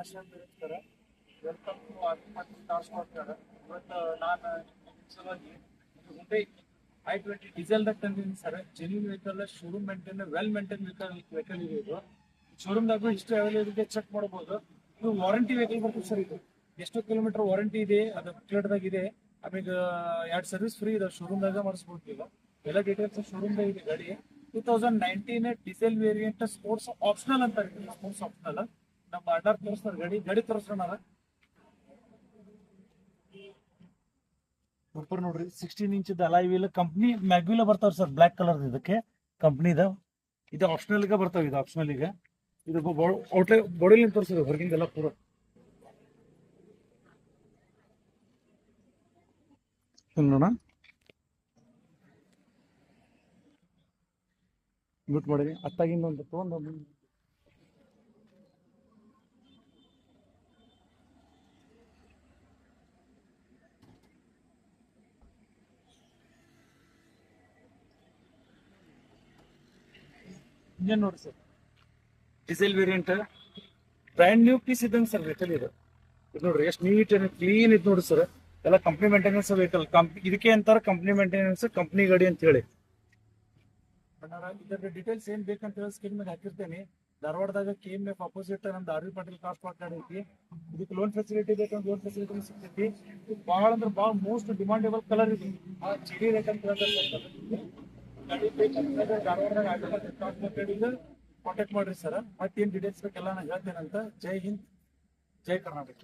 ಆಶೀರ್ವಾದ ಇರ್ತಾರೆ. Welcome to ಆತ್ಮಹತ್ಯೆ ಕಾರ್ಸ್ ಮಾಡ್ತಾರೆ. ಇವತ್ತು ನಾನು ಸಲುವಾಗಿ ಹುಂಡೈ i20 ಡೀಸೆಲ್ ತಂದಿದ್ದೀನಿ sir. Genuine vehicle, showroom maintain, well maintain vehicle ಇದೆ ಇದು. ಶೋರೂಮ್ದಾಗೂ ಇಷ್ಟು ಅವೈಲೇಬಿಲಿಟಿ ಚೆಕ್ ಮಾಡ್ಬೋದು. ಇದು ವಾರಂಟಿ ವೆಹಿಕಲ್ ಬರ್ತದೆ ಸರ್. ಇದು ಎಷ್ಟು ಕಿಲೋಮೀಟರ್ ವಾರಂಟಿ ಇದೆ, ಅದು ಕ್ಲಿಯರ್ದಾಗ ಇದೆ. ಆಮೇಲೆ 2 ಸರ್ವಿಸ್ ಫ್ರೀ ಇದೆ, ಶೋರೂಮ್ದಾಗ ಮಾಡಿಸ್ಬೋದು. ಈಗ ಎಲ್ಲ ಡೀಟೇಲ್ಸ್ ಶೋರೂಮ್ದಾಗ ಇದೆ. ಗಾಡಿ 2019 ಡೀಸೆಲ್ ವೇರಿಯಂಟ್ ಸ್ಪೋರ್ಟ್ಸ್ ಆಪ್ಷನಲ್ ಅಂತ ಇರ್ತೀವಿ. ಸ್ಪೋರ್ಟ್ಸ್ ಆಪ್ಷನಲ್ ನಮ್ಮ ಅಡ್ಡಾರ್ ತೋರಿಸ್ತಾರೆ. ಗಾಡಿ ತೋರಿಸೋಣ. ಸೂಪರ್ ನೋಡ್ರಿ, 16 ಇಂಚ್ ಅಲಾಯ್ ವೀಲ್ ಕಂಪ್ನಿ ಮ್ಯಾಗ್ವಿಲ ಬರ್ತಾವ ಸರ್. ಬ್ಲಾಕ್ ಕಲರ್ ಇದಕ್ಕೆ ಕಂಪ್ನಿದ. ಇದು ಆಪ್ಷನಲ್ ಗೆ ಬರ್ತಾವ. ಇದು ಆಪ್ಷನಲ್ ಈಗ ಇದು ಔಟ್ಲೆ ಬಾಡಿಲಿ ತೋರಿಸಿದ್ರು ಹೊರಗಿಂದೆಲ್ಲ ಪೂರ. ನೋಡೋಣ, ಮ್ಯೂಟ್ ಮಾಡಿರಿ. ಅತ್ತಾಗಿಂದ ಒಂದು ತೊಗೊಂಡು ಇಂಜನ್ ನೋಡಿ sir. Diesel variant brand new piece ಇದ್ದಂಗೆ ಸರ್ ವೆಹಿಕಲ್ ಇದು. ಇದು ನೋಡ್ರಿ ಎಷ್ಟು ನೀಟ್ ಅಂಡ್ ಕ್ಲೀನ್ ಇದು ನೋಡಿ ಸರ್. ಎಲ್ಲ ಕಂಪ್ನಿ ಮೇಂಟೆನೆನ್ಸ್ ವೆಹಿಕಲ್. ಇದಕ್ಕೆ ಅಂತಾರೆ ಕಂಪ್ನಿ ಮೇಂಟೆನೆನ್ಸ್, ಕಂಪ್ನಿ ಗಾಡಿ ಅಂತ ಹೇಳಿ. ಇದರ ಡೀಟೇಲ್ಸ್ ಏನ್ ಬೇಕಂತ ಹೇಳಿ ಸ್ಕ್ರೀನ್ ಮೇಲೆ ಹಾಕಿರ್ತೇನೆ. ಧಾರವಾಡದಾಗ KMF ಅಪೋಸಿಟ್ ನಮ್ದು RV ಪಾಟೀಲ್ ಕಾರ್ಸ್ ಪಾರ್ಕ್ ಐತಿ. ಇದಕ್ಕೆ ಲೋನ್ ಫೆಸಿಲಿಟಿ ಬೇಕಂದ್ರೆ ಲೋನ್ ಫೆಸಿಲಿಟಿ ಸಿಗ್ತೈತಿ. ಭಾಳ ಅಂದ್ರೆ ಭಾಳ ಮೋಸ್ಟ್ ಡಿಮಾಂಡೇಬಲ್ ಕಲರ್ ಇದು. ಚಿಡಿ ರೇಟ್ ಅಂತ ಹೇಳ್ತಾರೆ. ಗಾಡಿ ಬೇಕಂತಂದ್ರೆ ಧಾರವಾಡದಾಗ RV Patil cars park contact ಮಾಡ್ರಿ ಸರ್. ಮತ್ತೇನು ಡೀಟೇಲ್ಸ್ ಬೇಕೆಲ್ಲ ನಾನು ಹೇಳ್ತೇನಂತ. ಜೈ ಹಿಂದ್, ಜೈ ಕರ್ನಾಟಕ.